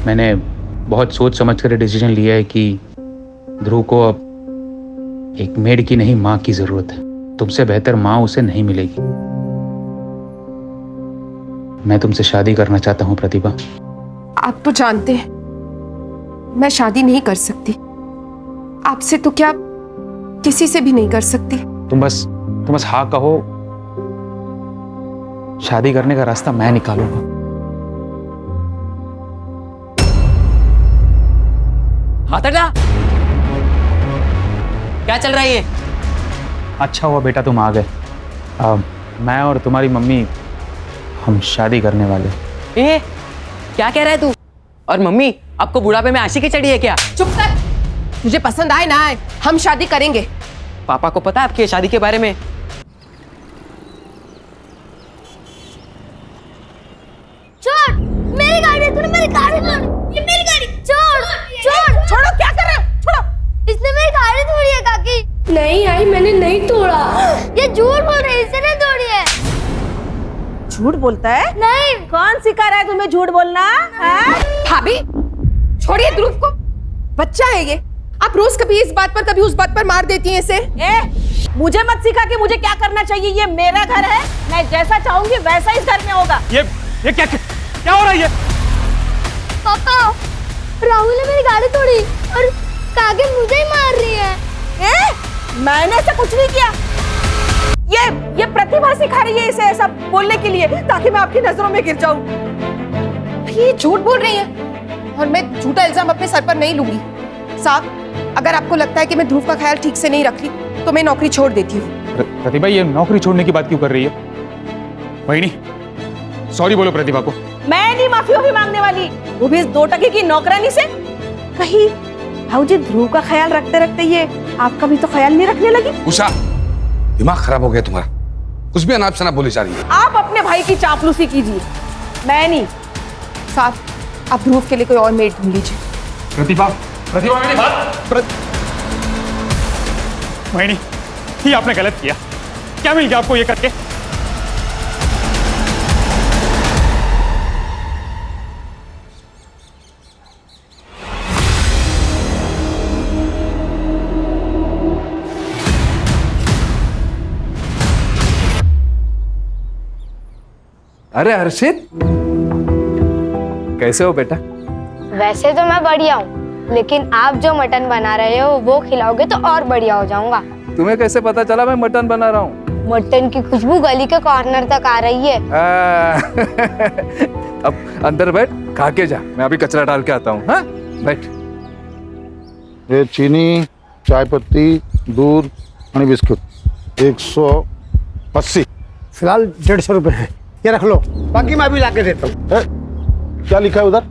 मैंने बहुत सोच समझ कर डिसीजन लिया है कि ध्रुव को अब एक मेड की नहीं माँ की जरूरत है। तुमसे बेहतर माँ उसे नहीं मिलेगी। मैं तुमसे शादी करना चाहता हूँ प्रतिभा। आप तो जानते हैं मैं शादी नहीं कर सकती। आपसे तो क्या किसी से भी नहीं कर सकती। तुम बस हाँ कहो, शादी करने का रास्ता मैं निकालूंगा। हाथ हटा। क्या चल रहा है ये? अच्छा हुआ बेटा तुम आ गए। मैं और तुम्हारी मम्मी हम शादी करने वाले। ए, क्या कह रहा है तू? और मम्मी आपको बुढ़ापे में आशिकी चढ़ी है क्या? चुप कर। मुझे पसंद आए ना आए हम शादी करेंगे। पापा को पता है आपकी शादी के बारे में? छोड़ मेरी गाड़ी, तूने मेरी गाड़ी तोड़ी। ये मेरी गाड़ी। छोड़ छोड़ छोड़ो, क्या कर रहे हो? छोड़ो। इसने मेरी गाड़ी तोड़ी है काकी। नहीं आई, मैंने नहीं तोड़ा। ये झूठ बोल रही है, इसने तोड़ी है। झूठ बोलता है? नहीं। कौन सिखा रहा है तुम्हें झूठ बोलना? भाभी छोड़िए ध्रुव को, बच्चा है ये। आप रोज कभी इस बात पर कभी उस बात पर मार देती हैं इसे। मुझे मत सिखा कि मुझे क्या करना चाहिए। ये मेरा घर है, मैं जैसा चाहूंगी वैसा इस घर में होगा। ये क्या हो रहा है ये? पापा राहुल ने मेरी गाड़ी तोड़ी और काकी मुझे ही मार रही है। मैंने ऐसा कुछ नहीं किया। ये प्रतिभा सिखा रही है इसे ऐसा बोलने के लिए, ताकि मैं आपकी नजरों में गिर जाऊं। ये झूठ बोल रही है और मैं झूठा इल्जाम अपने सर पर नहीं लूंगी। साहब, अगर आपको लगता है कि मैं ध्रुव का ख्याल ठीक से नहीं रख रही तो मैं नौकरी छोड़ देती हूँ। प्रतिभा ये नौकरी छोड़ने की बात क्यों कर रही है? वही सॉरी बोलो प्रतिभा को। मैं नहीं माफी मांगने वाली, वो भी इस 2 टके की नौकरानी से। कहीं भाऊजी ध्रुव का ख्याल रखते रखते ये आपका भी तो ख्याल नहीं रखने लगी? उषा, दिमाग खराब हो गया तुम्हारा। कुछ भी अनाप शनाप बोली जा रही है। आप अपने भाई की चापलूसी कीजिए, मैं नहीं। साहब, आप ध्रुव के लिए कोई और मेड ढूंढ लीजिए। प्रतिभा मेरी बात। वही ये आपने गलत किया। क्या मिल गया आपको ये करके? अरे हर्षित, कैसे हो बेटा? वैसे तो मैं बढ़िया हूँ, लेकिन आप जो मटन बना रहे हो वो खिलाओगे तो और बढ़िया हो जाऊंगा। तुम्हें कैसे पता चला मैं मटन बना रहा हूँ? मटन की खुशबू गली के कॉर्नर तक आ रही है। अब अंदर बैठ, खा के जा। मैं अभी कचरा डाल के आता हूँ। हाँ, बैठ। ये चीनी, चाय पत्ती, दूध और बिस्कुट 180। फिलहाल 150 रुपए है, ये रख लो, बाकी मैं भी ला के देता हूँ। क्या लिखा है उधर?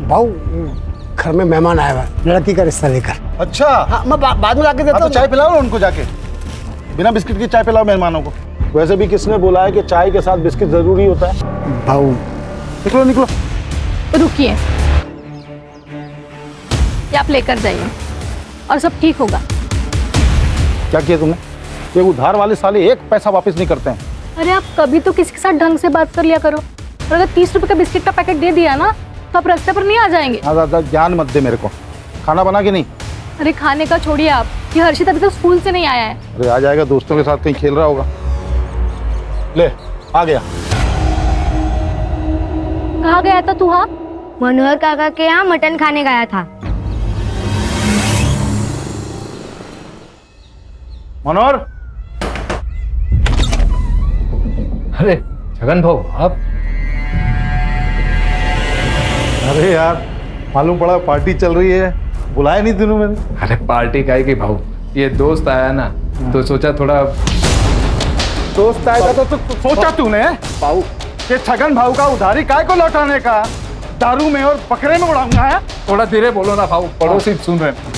भाऊ घर में मेहमान आया हुआ है, लड़की का रिश्ता लेकर। अच्छा हाँ, मैं बाद में ला के देता तो हूँ। चाय पिलाओ उनको जाके। बिना बिस्किट की चाय पिलाओ मेहमानों को। वैसे भी किसने बोला है कि चाय के साथ बिस्किट जरूरी होता है? भाऊ निकलो निकलो। रुकिए, ये आप लेकर जाइए और सब ठीक होगा। क्या किया तुमने? ये उधार वाले साले 1 पैसा वापस नहीं करते हैं। अरे आप कभी तो किसी के साथ ढंग से बात कर लिया करो। और अगर 30 रुपए का बिस्किट का पैकेट दे दिया ना तो आप रास्ते पर नहीं आ जाएंगे। ज्यादा ज्ञान मत दे मेरे को। खाना बना के नहीं? अरे खाने का छोड़िए आप, ये हर्षित अभी तक स्कूल से नहीं आया है। अरे आ जाएगा, दोस्तों के साथ कहीं खेल रहा होगा। ले आ गया। कहाँ गया था तू? हाँ, मनोहर काका के यहाँ मटन खाने गया था। मनोहर। अरे छगन भाऊ, आप? अरे यार, मालूम पड़ा पार्टी चल रही है, बुलाया नहीं तूने मैंने। अरे पार्टी काहे की भाऊ, ये दोस्त आया ना तो सोचा थोड़ा। दोस्त आया था तो सोचा तूने भाऊ कि छगन भाऊ का उधारी काय को लौटाने का? दारू में और बकरे में उड़ाऊंगा है? थोड़ा धीरे बोलो ना भाऊ, पड़ोसी सुन रहे हैं।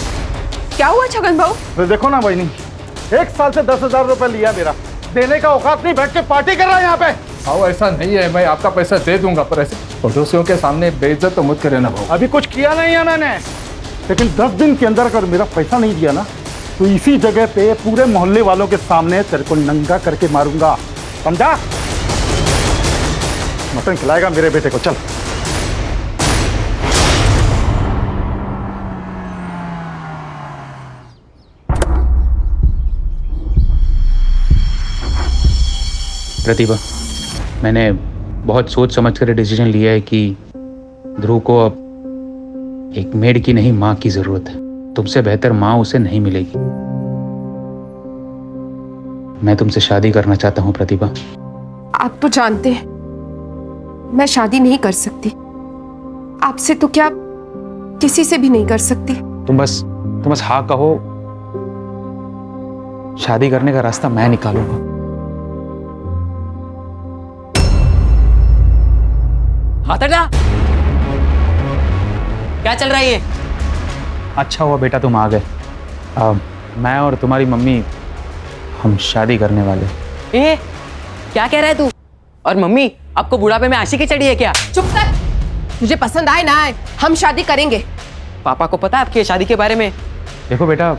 क्या हुआ छगन भाऊ? तो देखो ना बहनी, 1 साल से 10,000 रुपए लिया मेरा, देने का औकात नहीं, बैठ के पार्टी कर रहा है यहाँ पे। भाऊ ऐसा नहीं है, मैं आपका पैसा दे दूंगा, पर ऐसे पड़ोसियों के सामने बेइज्जत तो मत करे ना भाऊ। अभी कुछ किया नहीं है मैंने, लेकिन 10 दिन के अंदर अगर मेरा पैसा नहीं दिया ना तो इसी जगह पे पूरे मोहल्ले वालों के सामने तेरे को नंगा करके मारूंगा, समझा? मटन खिलाएगा मेरे बेटे को, चल। प्रतिभा, मैंने बहुत सोच समझ कर डिसीजन लिया है कि ध्रुव को अब एक मेड की नहीं माँ की जरूरत है। तुमसे बेहतर माँ उसे नहीं मिलेगी। मैं तुमसे शादी करना चाहता हूँ प्रतिभा। आप तो जानते हैं मैं शादी नहीं कर सकती। आपसे तो क्या किसी से भी नहीं कर सकती। तुम बस हाँ कहो, शादी करने का रास्ता मैं निकालूंगा। हाथ हटा। क्या चल रहा है ये? अच्छा हुआ बेटा तुम आ गए। मैं और तुम्हारी मम्मी हम शादी करने वाले। ए, क्या कह रहा है तू? और मम्मी, आपको बुढ़ापे में आशिकी चढ़ी है क्या? चुप कर। मुझे पसंद आए ना आए, हम शादी करेंगे। पापा को पता है आपकी शादी के बारे में? देखो बेटा,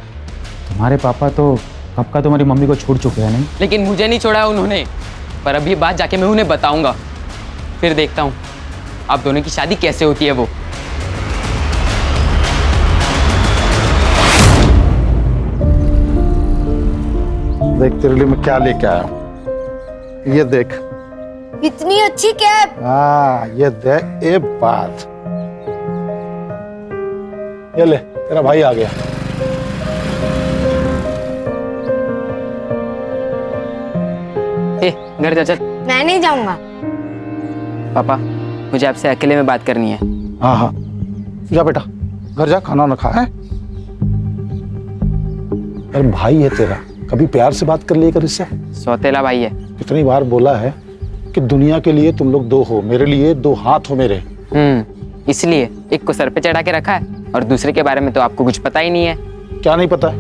तुम्हारे पापा तो कब का तुम्हारी मम्मी को छोड़ चुके हैं नहीं? लेकिन मुझे नहीं छोड़ा उन्होंने। पर अब ये बात जाके मैं उन्हें बताऊंगा, फिर देखता हूँ आप दोनों की शादी कैसे होती है वो। देख तेरे लिए मैं क्या लेके आया हूं। ये देख। इतनी अच्छी कैप। हाँ ये देख, ये बात। ये ले, तेरा भाई आ गया। ए, घर जा चल। मैं नहीं जाऊंगा। पापा, मुझे आपसे अकेले में बात करनी है। हाँ हाँ, जा बेटा, घर जा, खाना ना खा है। अरे भाई है तेरा, कभी प्यार से बात कर लिया कर इससे। सौतेला भाई है। कितनी बार बोला है कि दुनिया के लिए तुम लोग दो हो, मेरे लिए दो हाथ हो मेरे। इसलिए एक को सर पे चढ़ा के रखा है और दूसरे के बारे में तो आपको कुछ पता ही नहीं है। क्या नहीं पता है?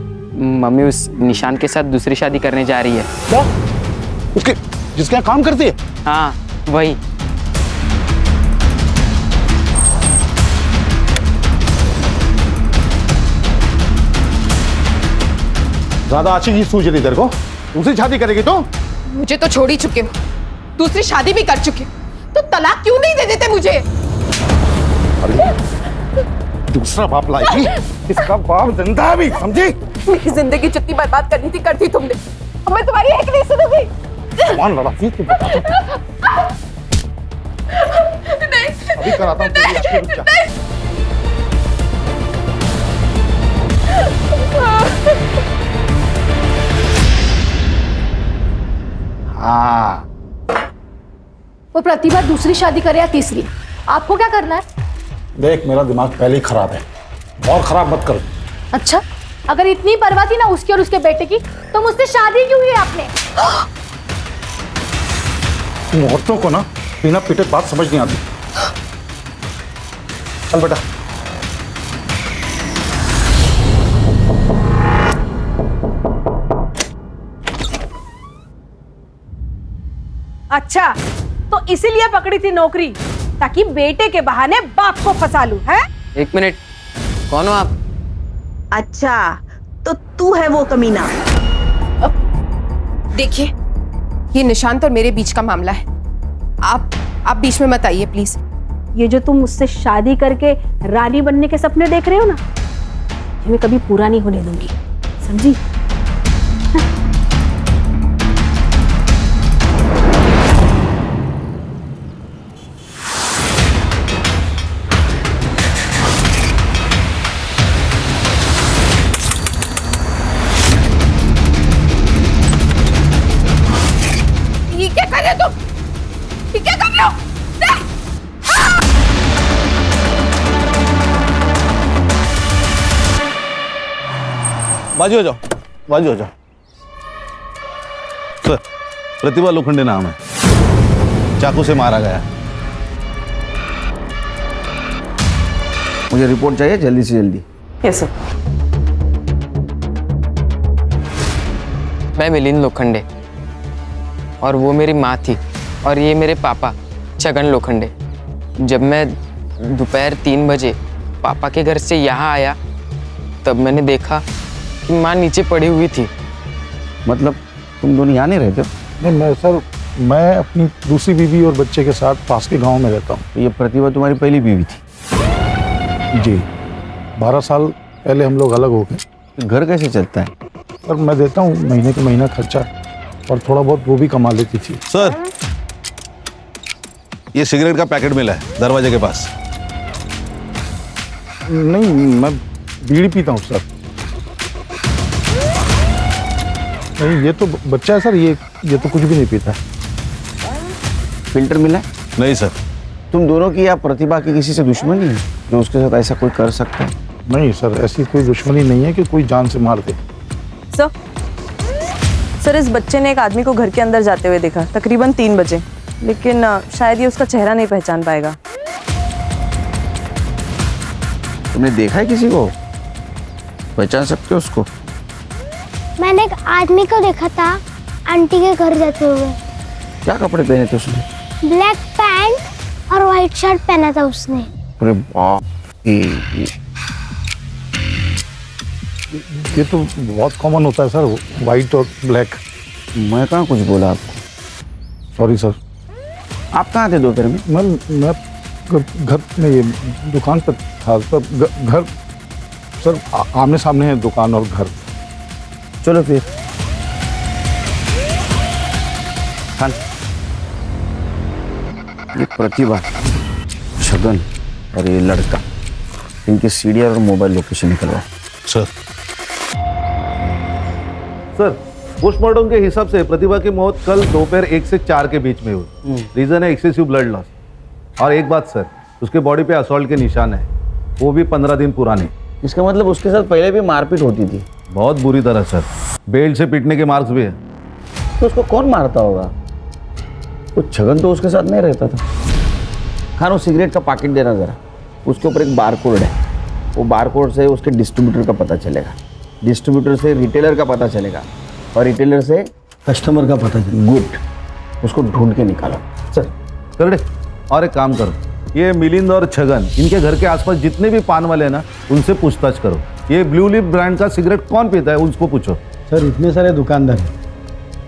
मम्मी उस निशान के साथ दूसरी शादी करने जा रही है। क्या? उसके जिसके यहाँ काम करती है? हाँ वही। ज्यादा आशिकी सूझ रही तेरे को? दूसरी शादी करेगी तो? मुझे तो छोड़ ही चुके हो, दूसरी शादी भी कर चुके हो, तो तलाक क्यों नहीं दे देते मुझे? अरे दूसरा बाप लाएगी, इसका बाप जिंदा भी, समझी? मेरी जिंदगी जितनी बर्बाद करनी थी कर दी तुमने, अब मैं तुम्हारी एक नहीं सुनूंगी। कौन लड़ा थी तू बता तो। अभी कराता हूँ तेरी आशिकी, रुक जा। हाँ, वो प्रतिभा दूसरी शादी करे या तीसरी, आपको क्या करना है? देख मेरा दिमाग पहले ही खराब है, और खराब मत कर। अच्छा, अगर इतनी परवाह थी ना उसकी और उसके बेटे की, तो मुझसे शादी क्यों की आपने? तुम औरतों को ना बिना पीटे बात समझ नहीं आती। चल बेटा। अच्छा, तो इसीलिए पकड़ी थी नौकरी, ताकि बेटे के बहाने बाप को फंसा लूं, है? एक मिनट, कौन हो आप? अच्छा, तो तू है वो कमीना। देखिए, ये निशांत और मेरे बीच का मामला है, आप बीच में मत आइए प्लीज। ये जो तुम मुझसे शादी करके रानी बनने के सपने देख रहे हो ना, ये मैं कभी पूरा नहीं होने दूंगी, समझी? ये क्या कर रहे हो तुम? ये क्या कर रहे हो? बाजू हो जाओ, बाजू हो जाओ। सर, प्रतिभा लोखंडे नाम है, चाकू से मारा गया। मुझे रिपोर्ट चाहिए जल्दी से जल्दी। Yes sir. मैं मिलिंद लोखंडे और वो मेरी माँ थी, और ये मेरे पापा छगन लोखंडे। जब मैं दोपहर 3 बजे पापा के घर से यहाँ आया, तब मैंने देखा कि माँ नीचे पड़ी हुई थी। मतलब तुम दोनों यहाँ नहीं रहते हो? नहीं मैं सर, मैं अपनी दूसरी बीवी और बच्चे के साथ पास के गांव में रहता हूँ। तो ये प्रतिभा तुम्हारी पहली बीवी थी? जी, 12 साल पहले हम लोग अलग हो गए। घर कैसे चलता है? सर मैं देता हूँ महीने के महीना खर्चा। और थोड़ा बहुत वो भी कमा लेती थी। सर, ये सिगरेट का पैकेट मिला है दरवाजे के पास। नहीं, मैं बीड़ी पीता हूँ सर। नहीं, ये तो बच्चा है सर, ये तो कुछ भी नहीं पीता। फिल्टर मिला? नहीं सर। तुम दोनों की या प्रतिभा की किसी से दुश्मनी है जो उसके साथ ऐसा कोई कर सकता है? नहीं सर, ऐसी कोई दुश्मनी नहीं है कि कोई जान से मार दे। सर, इस बच्चे ने एक आदमी को घर के अंदर जाते हुए देखा तकरीबन 3 बजे, लेकिन शायद ये उसका चेहरा नहीं पहचान पाएगा। तुमने देखा है किसी को? पहचान सकते हो उसको? मैंने एक आदमी को देखा था आंटी के घर जाते हुए। क्या कपड़े पहने थे उसने? ब्लैक पैंट और व्हाइट शर्ट पहना था उसने। अरे बाप, ये तो बहुत कॉमन होता है सर, वाइट और ब्लैक। मैं कहाँ कुछ बोला आपको? Sorry sir. आप कहाँ थे दोपहर में? मैं घर में, ये दुकान पर था सर। घर सर आमने सामने है दुकान और घर। चलो फिर। खान, ये प्रतिभा, छगन और ये लड़का, इनके सीडीआर और मोबाइल लोकेशन निकलवाओ। सर, सर, पोस्टमार्टम के हिसाब से प्रतिभा की मौत कल दोपहर 1 से 4 के बीच में हुई। रीजन है एक्सेसिव ब्लड लॉस। और एक बात सर, उसके बॉडी पे असॉल्ट के निशान है, वो भी 15 दिन पुराने। इसका मतलब उसके साथ पहले भी मारपीट होती थी? बहुत बुरी तरह सर, बेल्ट से पीटने के मार्क्स भी है। तो उसको कौन मारता होगा? वो छगन तो उसके साथ नहीं रहता था। खान, वो सिगरेट का पैकेट देना जरा। उसके ऊपर एक बारकोड है, वो बारकोड से उसके डिस्ट्रीब्यूटर का पता चलेगा, डिस्ट्रीब्यूटर से रिटेलर का पता चलेगा, और रिटेलर से कस्टमर का पता चलेगा। गुड, उसको ढूंढ के निकालो। सर कर दे। और एक काम करो, ये मिलिंद और छगन, इनके घर के आसपास जितने भी पान वाले हैं ना, उनसे पूछताछ करो। ये ब्लू लिप ब्रांड का सिगरेट कौन पीता है, उसको पूछो। सर, इतने सारे दुकानदार हैं,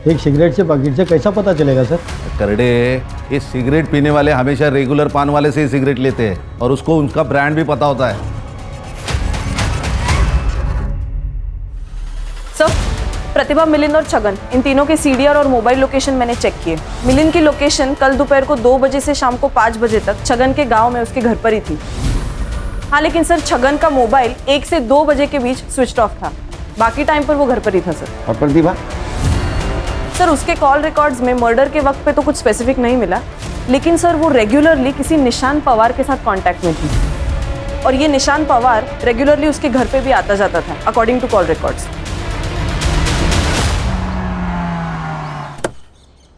एक सिगरेट से पैकेट से कैसा पता चलेगा सर? करडे, ये सिगरेट पीने वाले हमेशा रेगुलर पान वाले से ही सिगरेट लेते हैं, और उसको उनका ब्रांड भी पता होता है। सर, प्रतिभा, मिलिंद और छगन, इन तीनों के सीडीआर और मोबाइल लोकेशन मैंने चेक किए। मिलिंद की लोकेशन कल दोपहर को 2 बजे से शाम को 5 बजे तक छगन के गांव में उसके घर पर ही थी। हाँ, लेकिन सर छगन का मोबाइल 1 से 2 बजे के बीच स्विच ऑफ था, बाकी टाइम पर वो घर पर ही था सर। और प्रतिभा? सर, उसके कॉल रिकॉर्ड्स में मर्डर के वक्त पे तो कुछ स्पेसिफिक नहीं मिला, लेकिन सर वो रेगुलरली किसी निशान पवार के साथ कांटेक्ट में थी, और ये निशान पवार रेगुलरली उसके घर पे भी आता जाता था according to call records.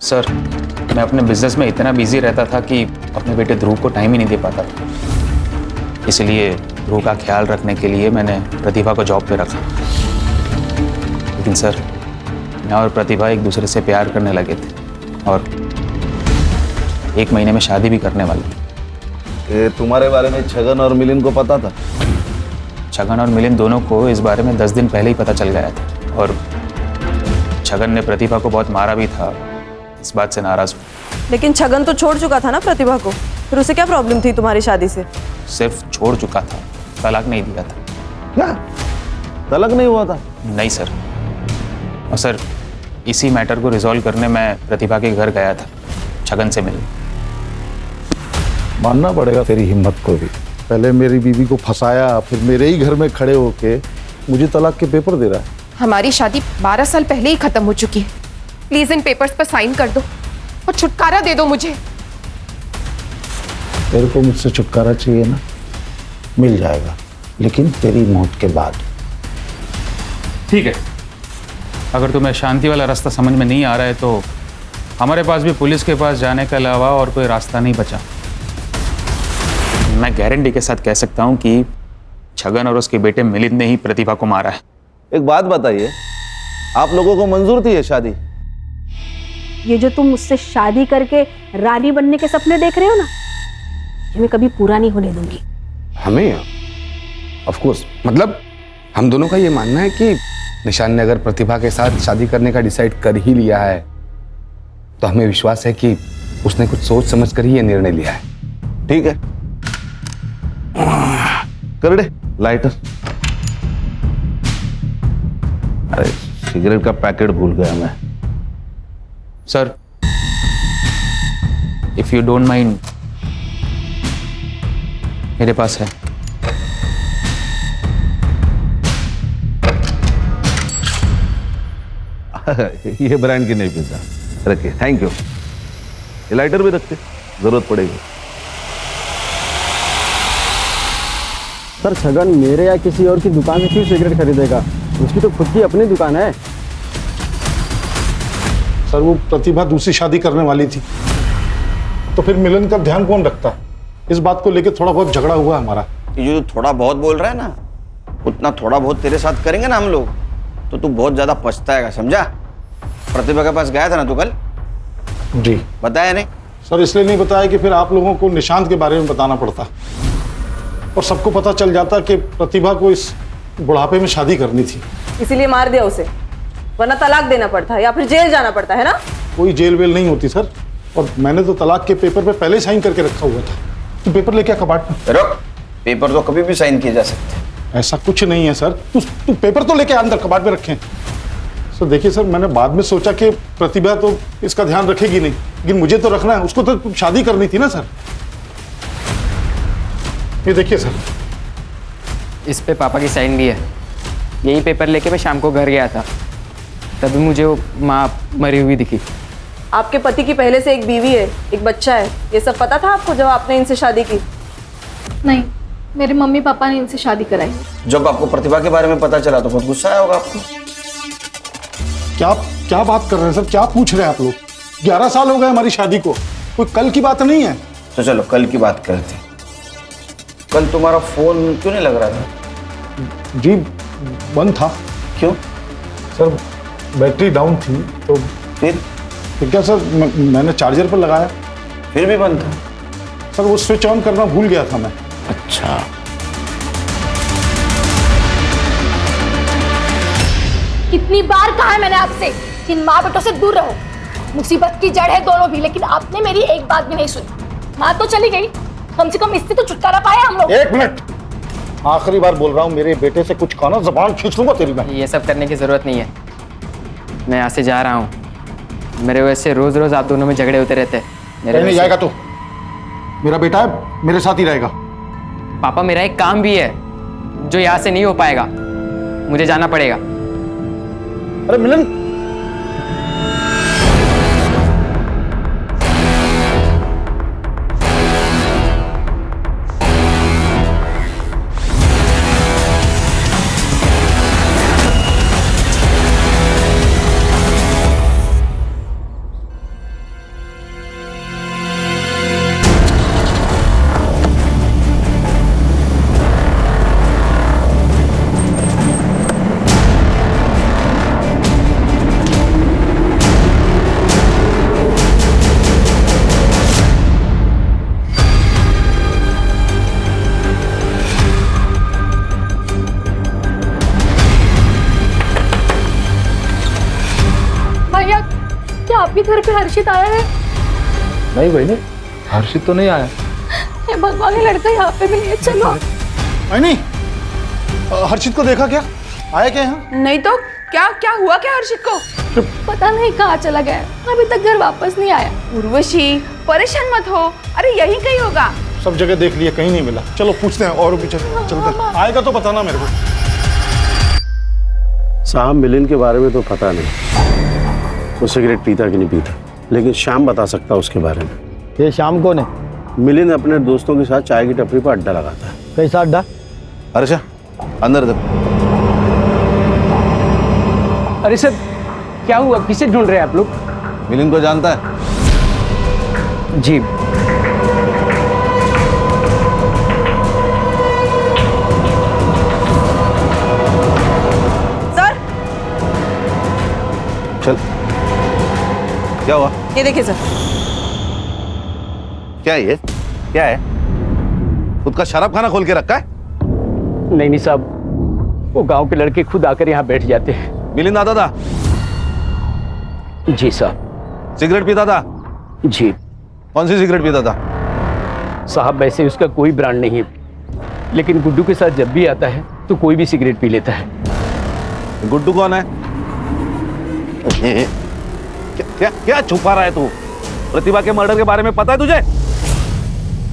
Sir, मैं अपने बिजनेस में इतना बिजी रहता था कि अपने बेटे ध्रुव को टाइम ही नहीं दे पाता था। इसलिए ध्रुव का ख्याल रखने के लिए मैंने प्रतिभा को जॉब पे रखा। लेकिन सर, मैं और प्रतिभा एक दूसरे से प्यार करने लगे थे और 1 महीने में शादी भी करने वाले थे। तुम्हारे बारे में छगन और मिलिंद को पता था? छगन और मिलिंद दोनों को इस बारे में 10 दिन पहले ही पता चल गया था, और छगन ने प्रतिभा को बहुत मारा भी था, इस बात से नाराज हुआ। लेकिन छगन तो छोड़ चुका था ना प्रतिभा को, फिर उसे क्या प्रॉब्लम थी तुम्हारी शादी से? सिर्फ छोड़ चुका था, तलाक नहीं दिया था। क्या तलाक नहीं हुआ था? नहीं सर। और सर, इसी मैटर को रिजॉल्व करने मैं प्रतिभा के घर गया था छगन से मिलने। मानना पड़ेगा तेरी हिम्मत को भी। पहले मेरी बीवी को फंसाया, फिर मेरे ही घर में खड़े होके मुझे तलाक के पेपर दे रहा है। हमारी शादी 12 साल पहले ही खत्म हो चुकी है। प्लीज इन पेपर्स पर साइन कर दो और छुटकारा दे दो मुझे। तेरे को मुझसे छुटकारा चाहिए ना, मिल जाएगा, लेकिन तेरी मौत के बाद। ठीक है, अगर तुम्हें शांति वाला रास्ता समझ में नहीं आ रहा है तो हमारे पास भी पुलिस के पास जाने के अलावा और कोई रास्ता नहीं बचा। मैं गारंटी के साथ कह सकता हूं कि छगन और उसके बेटे मिलिंद ने ही प्रतिभा को मारा है। एक बात बताइए, आप लोगों को मंजूर थी ये शादी? ये जो तुम मुझसे शादी करके रानी बनने के सपने देख रहे हो ना, ये मैं कभी पूरा नहीं होने दूंगी। हमें ऑफ कोर्स, मतलब हम दोनों का ये मानना है कि निशान ने अगर प्रतिभा के साथ शादी करने का डिसाइड कर ही लिया है तो हमें विश्वास है कि उसने कुछ सोच समझ कर ही ये निर्णय लिया है। ठीक है, कर दे लाइटर। अरे सिगरेट का पैकेट भूल गया मैं। Sir, if you don't mind, मेरे पास है। ये ब्रांड की नहीं पिज्जा, रखिए, थैंक यू। ये लाइटर भी रखते, जरूरत पड़ेगी। सर छगन मेरे या किसी और की दुकान से क्यों सिगरेट खरीदेगा? उसकी तो खुद की अपनी दुकान है। सर वो प्रतिभा दूसरी शादी करने वाली थी, तो फिर मिलन का ध्यान कौन रखता? इस बात को लेकर थोड़ा बहुत झगड़ा हुआ हमारा। ये जो थोड़ा बहुत बोल रहा है ना, उतना थोड़ा बहुत तेरे साथ करेंगे ना हम लोग, तो तू बहुत ज्यादा पछताएगा, समझा? प्रतिभा के पास गया था ना तू कल? जी। बताया नहीं? सर इसलिए नहीं बताया कि फिर आप लोगों को निशांत के बारे में बताना पड़ता और सबको पता चल जाता कि प्रतिभा को इस बुढ़ापे में शादी करनी थी। इसीलिए मार दिया उसे, वरना तलाक देना पड़ता या फिर जेल जाना पड़ता है ना? कोई जेल वेल नहीं होती सर, और मैंने तो तलाक के पेपर पे पहले साइन करके रखा हुआ था। तो पेपर लेके कबाड़ में रुक, पेपर तो कभी भी साइन किए जा सकते हैं। ऐसा कुछ नहीं है सर, तू पेपर तो लेके अंदर कबाड़ में रखें। सर देखिए सर, मैंने बाद में सोचा कि प्रतिभा तो इसका ध्यान रखेगी नहीं, लेकिन मुझे तो रखना है, उसको तो शादी करनी थी ना सर। ये देखिए सर, इस पे पापा की साइन भी है। यही पेपर लेके मैं शाम को घर गया था, तभी मुझे वो माँ मरी हुई दिखी। आपके पति की पहले से एक बीवी है, एक बच्चा है, ये सब पता था आपको जब आपने इनसे शादी की? नहीं, मेरे मम्मी पापा ने इनसे शादी कराई। जब आपको प्रतिभा के बारे में पता चला तो बहुत गुस्सा आया होगा आपको। क्या बात कर रहे हैं सर? क्या पूछ रहे हैं आप लोग? 11 साल हो गए हमारी शादी को, कोई कल की बात नहीं है। तो चलो कल की बात करते हैं। कल तुम्हारा फोन क्यों नहीं लग रहा था? जी बंद था। क्यों? सर बैटरी डाउन थी। तो फिर क्या सर, मैंने चार्जर पर लगाया, फिर भी बंद था। सर वो स्विच ऑन करना भूल गया था मैं। अच्छा, कितनी बार कहा है मैंने आपसे कि इन माँ बेटों से दूर रहो। मुसीबत की जड़ है दोनों भी, लेकिन आपने मेरी एक बात भी नहीं सुनी। माँ तो चली गई, कम से कम इससे तो छुटकारा पाया हम लोग। 1 मिनट, आखिरी बार बोल रहा हूँ, मेरे बेटे से कुछ खाना, जबान खींच लूंगा तेरी मैं। ये सब करने की जरूरत नहीं है, मैं यहाँ से जा रहा हूँ। मेरे वजह से रोज रोज आप दोनों में झगड़े होते रहते हैं। नहीं जाएगा तो मेरा बेटा है, मेरे साथ ही रहेगा। पापा मेरा एक काम भी है जो यहाँ से नहीं हो पाएगा, मुझे जाना पड़ेगा। अरे मिलन, क्या आपके घर पे हर्षित आया है? नहीं बहनी, हर्षित तो नहीं आया। हे भगवान, ये लड़का यहाँ पे भी नहीं है। चलो। नहीं, हर्षित को देखा क्या? आया क्या यहाँ? नहीं तो क्या हुआ क्या हर्षित को? पता नहीं कहाँ चला गया, अभी तक घर वापस नहीं आया। उर्वशी परेशान मत हो, अरे यहीं कहीं होगा। सब जगह देख लिया, कहीं नहीं मिला। चलो पूछते हैं और भी चलते। आएगा तो बताना मेरे को। साहब मिलिन के बारे में तो पता नहीं, वो सिगरेट पीता कि नहीं पीता, लेकिन श्याम बता सकता उसके बारे में। ये शाम कौन है? मिलिन अपने दोस्तों के साथ चाय की टपरी पर अड्डा लगाता है। कैसा अड्डा? अच्छा अंदर दे। अरे सर क्या हुआ, किसे ढूंढ रहे हैं आप लोग? मिलिन को जानता है? जी। सर चल, क्या हुआ? ये देखिए सर। क्या है ये? क्या है? खुद का शराब खाना खोल के रखा है? नहीं साहब, वो गांव के लड़के खुद आकर यहाँ बैठ जाते हैं। मिलिंद आता था? जी साहब। सिगरेट पीता था? जी। कौन सी सिगरेट पीता था? साहब वैसे उसका कोई ब्रांड नहीं है, लेकिन गुड्डू के साथ जब भी आता है तो कोई भी सिगरेट पी लेता है। गुड्डू कौन है? क्या क्या छुपा रहा है तू? प्रतिभा के मर्डर के बारे में पता है तुझे?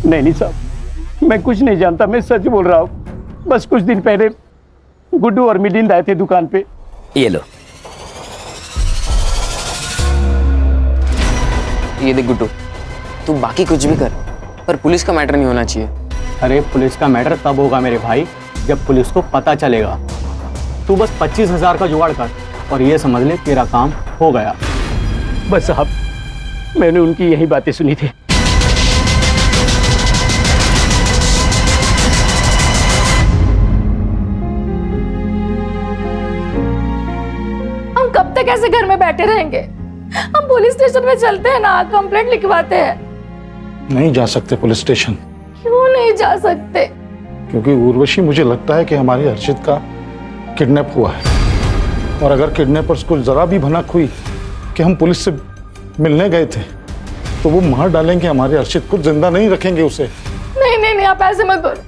नहीं साहब, मैं कुछ नहीं जानता, मैं सच बोल रहा हूँ। बस कुछ दिन पहले गुड्डू और मिलिंद आए थे दुकान पे। ये लो, ये देख गुड्डू, तू बाकी कुछ भी कर पर पुलिस का मैटर नहीं होना चाहिए। अरे पुलिस का मैटर तब होगा मेरे भाई जब पुलिस को पता चलेगा। तू बस 25,000 का जुगाड़ कर और ये समझ ले तेरा काम हो गया। बस साहब, मैंने उनकी यही बातें सुनी थी। हम कब तक ऐसे घर में बैठे रहेंगे? हम पुलिस स्टेशन में चलते हैं ना, कंप्लेंट लिखवाते हैं। नहीं जा सकते पुलिस स्टेशन। क्यों नहीं जा सकते? क्योंकि उर्वशी, मुझे लगता है कि हमारी हर्षित का किडनैप हुआ है, और अगर किडनैपर्स को जरा भी भनक हुई कि हम पुलिस से मिलने गए थे तो वो मार डालेंगे हमारे हर्षित को, जिंदा नहीं रखेंगे उसे। नहीं नहीं नहीं, आप ऐसे मत करो।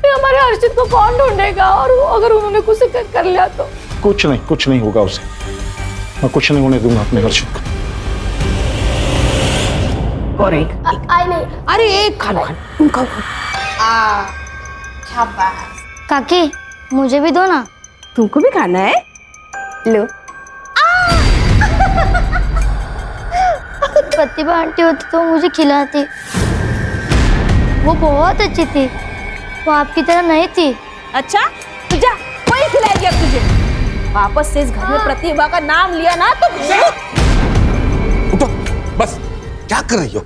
फिर हमारे हर्षित को कौन ढूंढेगा? और अगर उन्होंने कुछ कर लिया तो? कुछ नहीं होगा उसे। मैं कुछ नहीं होने दूंगा अपने हर्षित को। और एक आई नहीं। अरे एक खाना उनका शाबाश। काकी मुझे भी दो ना। तुमको भी खाना है? लो। प्रतिभा आंटी होती तो मुझे खिलाती। वो बहुत अच्छी थी, वो आपकी तरह नहीं थी। अच्छा तो जा, वही खिलाएगी अब तुझे। वापस से इस घर में प्रतिभा का नाम लिया ना तो उठो, बस क्या कर रही हो?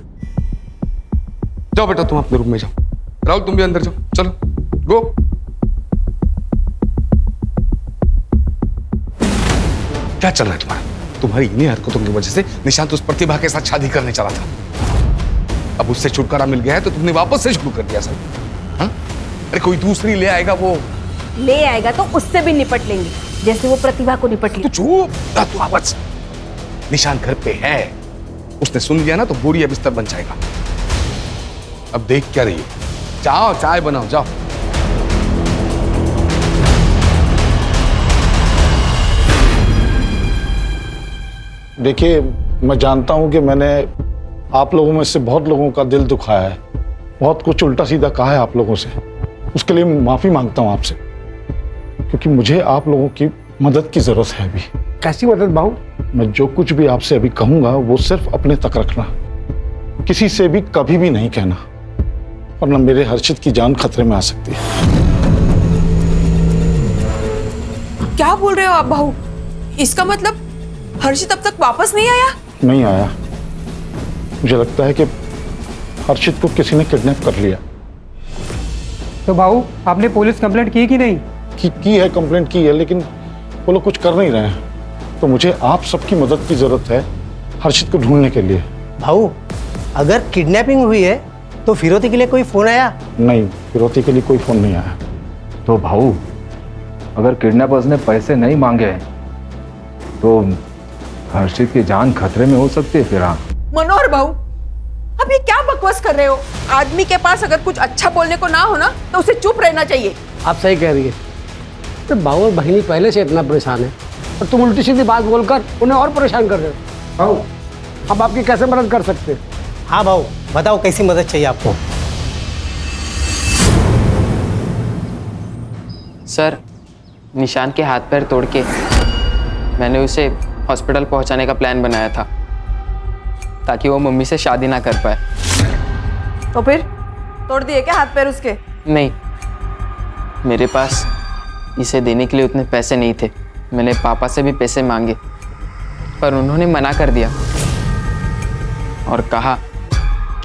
जाओ बेटा, तुम अपने रूम में जाओ। राहुल तुम भी अंदर जाओ, चलो गो। क्या चल रहा है तुम्हारा? तुम्हारी इन्हीं हरकतों की वजह से निशांत उस प्रतिभा के साथ शादी करने चला था। अब उससे छुटकारा मिल गया है तो तुमने वापस से शुरू कर दिया सब। हाँ? अरे कोई दूसरी ले आएगा, वो ले आएगा तो उससे भी निपट लेंगे जैसे वो प्रतिभा को निपट लिया। तू चुप, तू आवाज। निशांत घर पे है, उसने सुन लिया ना तो बोरिया बिस्तर बन जाएगा। अब देख क्या रही हो? जाओ चाय बनाओ, जाओ। देखिए, मैं जानता हूं कि मैंने आप लोगों में से बहुत लोगों का दिल दुखाया है, बहुत कुछ उल्टा सीधा कहा है आप लोगों से। उसके लिए माफी मांगता हूं आपसे, क्योंकि मुझे आप लोगों की मदद की जरूरत है अभी। कैसी मदद बाबू? मैं जो कुछ भी आपसे अभी कहूंगा वो सिर्फ अपने तक रखना, किसी से भी कभी भी नहीं कहना, वरना मेरे हर्षित की जान खतरे में आ सकती है। क्या बोल रहे हो आप बहू? इसका मतलब हर्षित अब तक वापस नहीं आया? नहीं आया। मुझे लगता है कि हर्षित को किसी ने किडनैप कर लिया। तो बाबू आपने पुलिस कंप्लेंट की कि नहीं? की है, कंप्लेंट की है, लेकिन वो लोग कुछ कर नहीं रहे हैं। तो मुझे आप सबकी मदद की जरूरत है हर्षित को ढूंढने के लिए। भाऊ अगर किडनैपिंग हुई है तो फिरौती के लिए कोई फोन आया? नहीं, फिरौती के लिए कोई फोन नहीं आया। तो भाऊ, अगर किडनैपर्स ने पैसे नहीं मांगे तो हर्षित की जान खतरे में हो सकती है। फिर हाँ मनोहर बहू, अब ये क्या बकवास कर रहे हो? आदमी के पास अगर कुछ अच्छा बोलने को ना हो ना तो उसे चुप रहना चाहिए। आप सही कह रही है। तो बाबू और बहिनी पहले से इतना परेशान है और तुम उल्टी सीधी बात बोलकर उन्हें और परेशान कर रहे हो। भाऊ हम आपकी कैसे मदद कर सकते हैं? हाँ भाऊ बताओ, कैसी मदद चाहिए आपको? सर, निशांत के हाथ पैर तोड़ के मैंने उसे हॉस्पिटल पहुंचाने का प्लान बनाया था ताकि वो मम्मी से शादी ना कर पाए। तो फिर तोड़ दिए क्या हाथ पैर उसके? नहीं, मेरे पास इसे देने के लिए उतने पैसे नहीं थे। मैंने पापा से भी पैसे मांगे पर उन्होंने मना कर दिया और कहा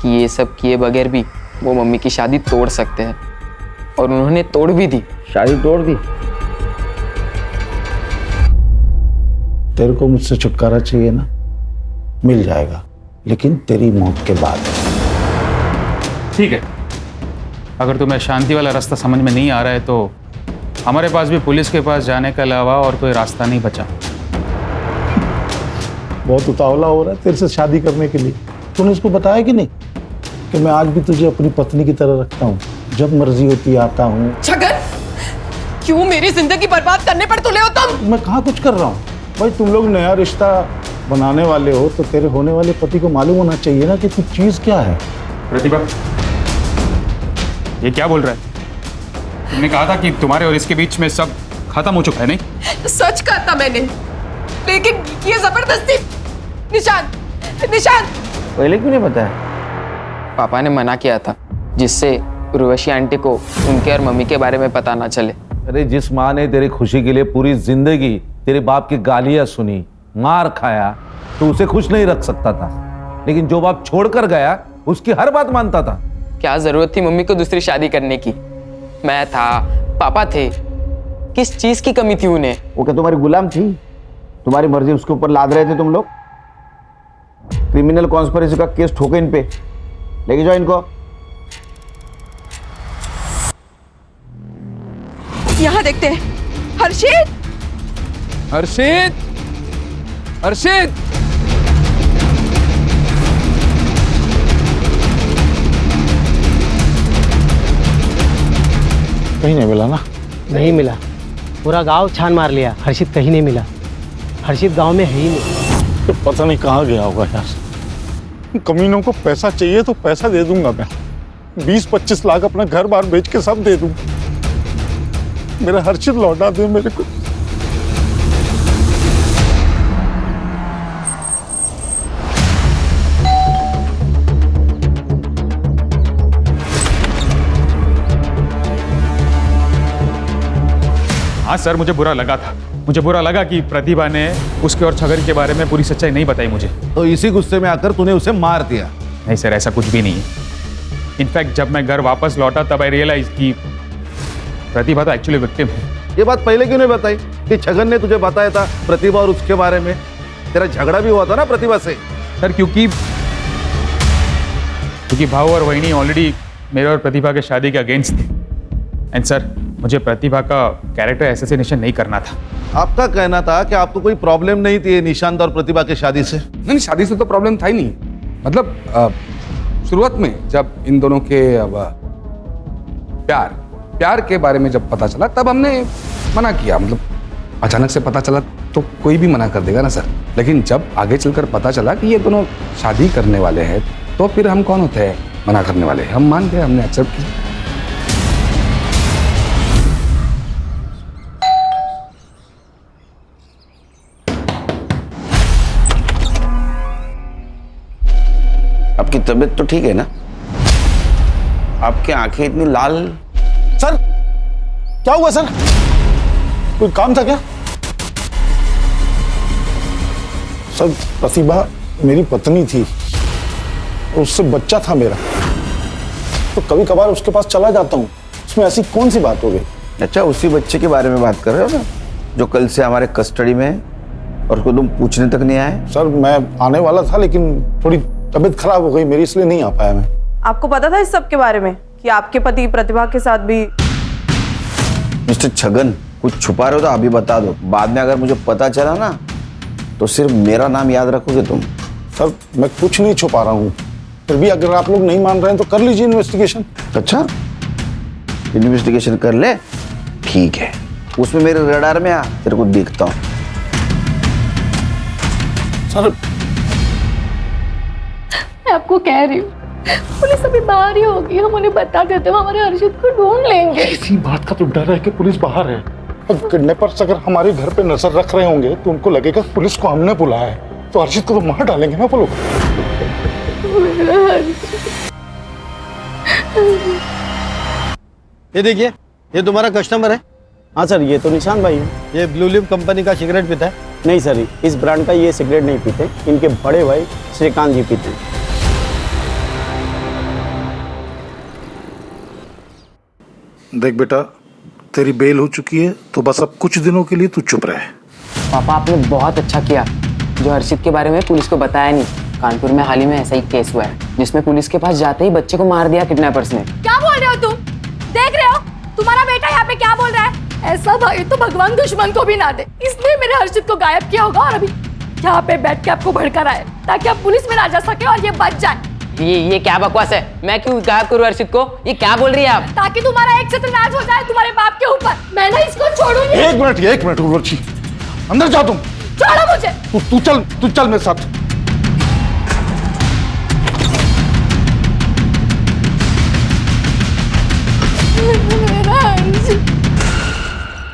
कि ये सब किए बगैर भी वो मम्मी की शादी तोड़ सकते हैं, और उन्होंने तोड़ भी दी। शादी तोड़ दी? तेरे को मुझसे छुटकारा चाहिए ना, मिल जाएगा, लेकिन तेरी मौत के बाद। ठीक है, अगर तुम्हें शांति वाला रास्ता समझ में नहीं आ रहा है तो हमारे पास भी पुलिस के पास जाने के अलावा और कोई रास्ता नहीं बचा। बहुत उतावला हो रहा है तेरे से शादी करने के लिए। तूने उसको बताया कि नहीं कि मैं आज भी तुझे अपनी पत्नी की तरह रखता हूँ, जब मर्जी होती आता हूँ। छगन, क्यों मेरी जिंदगी बर्बाद करने पर तुले हो तुम? मैं कहाँ कुछ कर रहा हूँ भाई, तुम लोग नया रिश्ता बनाने वाले हो तो तेरे होने वाले पति को मालूम होना चाहिए ना कि तू चीज क्या है। प्रतिभा, ये क्या बोल रहा है? तुमने कहा था कि तुम्हारे और इसके बीच में सब खत्म हो चुका है, नहीं? सच कहा था मैंने, लेकिन ये जबरदस्ती। निशान, निशान, पहले क्यों नहीं बताया? पापा ने मना किया था जिससे उर्वशी आंटी को उनके और मम्मी के बारे में पता ना चले। अरे जिस माँ ने तेरी खुशी के लिए पूरी जिंदगी तेरे बाप की गालियां सुनी, मार खाया, तो उसे खुश नहीं रख सकता था, लेकिन जो बाप छोड़कर गया उसकी हर बात मानता था। क्या जरूरत थी मम्मी को दूसरी शादी करने की? मैं था, पापा थे, किस चीज की कमी थी उन्हें? वो क्या तुम्हारी गुलाम थी? तुम्हारी मर्जी उसके ऊपर लाद रहे थे तुम लोग? क्रिमिनल कॉन्स्पिरेसी का केस ठोके इन पे, लेके जाओ इनको। यहाँ देखते हैं। हर्षित, हर्षित, हर्षित, कहीं नहीं मिला ना? नहीं मिला, पूरा गांव छान मार लिया, हर्षित कहीं नहीं मिला। हर्षित गांव में है ही नहीं। तो पता नहीं कहाँ गया होगा यार। कमीनों को पैसा चाहिए तो पैसा दे दूंगा मैं, 20-25 लाख अपना घर बार बेच के सब दे दूंगा। मेरा हर्षित लौटा दे मेरे को। हाँ सर, मुझे बुरा लगा था। मुझे बुरा लगा कि प्रतिभा ने उसके और छगन के बारे में पूरी सच्चाई नहीं बताई मुझे। तो इसी गुस्से में आकर तूने उसे मार दिया? नहीं सर, ऐसा कुछ भी नहीं है। इनफैक्ट जब मैं घर वापस लौटा तब आई रियलाइज कि प्रतिभा तो एक्चुअली विक्टिम है। ये बात पहले क्यों नहीं बताई कि छगन ने तुझे बताया था प्रतिभा और उसके बारे में? तेरा झगड़ा भी हुआ था ना प्रतिभा से। सर क्योंकि भाऊ और वहिनी ऑलरेडी मेरे और प्रतिभा के शादी के अगेंस्ट थे। एंड सर, मुझे प्रतिभा का कैरेक्टर असैसिनेशन नहीं करना था। आपका कहना था कि आपको कोई प्रॉब्लम नहीं थी निशांत और प्रतिभा की शादी से? नहीं, शादी से तो प्रॉब्लम था ही नहीं। मतलब शुरुआत में जब इन दोनों के प्यार के बारे में जब पता चला तब हमने मना किया। मतलब अचानक से पता चला तो कोई भी मना कर देगा ना सर। लेकिन जब आगे चलकर पता चला कि ये दोनों शादी करने वाले हैं तो फिर हम कौन होते हैं मना करने वाले? हम मान गए, हमने एक्सेप्ट किया। आपकी तबीयत तो ठीक है ना? आपकी आंखें इतनी लाल? सर क्या हुआ सर? कोई काम था क्या? सर प्रतिभा मेरी पत्नी थी, उससे बच्चा था मेरा, तो कभी कभार उसके पास चला जाता हूँ। उसमें ऐसी कौन सी बात हो गई? अच्छा, उसी बच्चे के बारे में बात कर रहे हो ना, जो कल से हमारे कस्टडी में है और उसको तुम पूछने तक नहीं आए? सर मैं आने वाला था लेकिन थोड़ी तबीयत खराब हो गई मेरी, इसलिए नहीं आ पाया मैं। आपको पता था इस सब के बारे में कि आपके पति प्रतिभा के साथ भी? मिस्टर छगन, कुछ छुपा रहे हो तो अभी बता दो, बाद में अगर मुझे पता चला ना तो सिर्फ मेरा नाम याद रखोगे तुम। सर मैं कुछ नहीं छुपा रहा हूँ, फिर भी अगर आप लोग नहीं मान रहे हैं तो कर लीजिए इन्वेस्टिगेशन। अच्छा, इन्वेस्टिगेशन कर ले, ठीक है। उसमें मेरे रडार में आ, तेरे को देखता हूँ। सर मैं आपको कह रही हूँ, पुलिस अभी बाहर ही होगी, हम उन्हें बता देते हैं, हमारे हर्षित को ढूंढ लेंगे। इसी बात का तो डर है कि पुलिस बाहर है। अब किडनैपर्स अगर हमारे घर पे नजर रख रहे होंगे तो उनको लगेगा पुलिस को हमने बुलाया है, तो हर्षित को तो मार डालेंगे ना वो लोग। ये देखिए, ये तुम्हारा कस्टमर है। हाँ सर, ये तो निशान भाई है। ये ब्लू लिप कंपनी का सिगरेट पीता है? नहीं सर, इस ब्रांड का ये सिगरेट नहीं पीते, इनके बड़े भाई श्रीकांत जी पीते हैं। देख बेटा, तेरी बेल हो चुकी है तो बस अब कुछ दिनों के लिए तू चुप रहे। पापा आपने बहुत अच्छा किया जो हर्षित के बारे में पुलिस को बताया नहीं। कानपुर में हाल ही में ऐसा ही केस हुआ है जिसमें पुलिस के पास जाते ही बच्चे को मार दिया किडनैपर्स ने। क्या बोल रहे हो तुम? देख रहे हो तुम्हारा बेटा यहाँ पे क्या बोल रहा है? ऐसा भाई तो भगवान दुश्मन को भी ना दे। इसने मेरे हर्षित को गायब किया होगा और अभी यहाँ पे बैठ के आपको भड़का रहा है ताकि आप पुलिस में ना जा सके और ये बच जाए। ये क्या बकवास है? मैं क्यों गायब करूँ हर्षित को? ये क्या बोल रही है आप? ताकि तुम्हारा एक सत्यनाश हो जाए तुम्हारे बाप के ऊपर। मैं ना इसको छोड़ूंगी। एक मिनट उर्वशी, अंदर जाओ तुम। छोड़ो मुझे। तू चल मेरे साथ।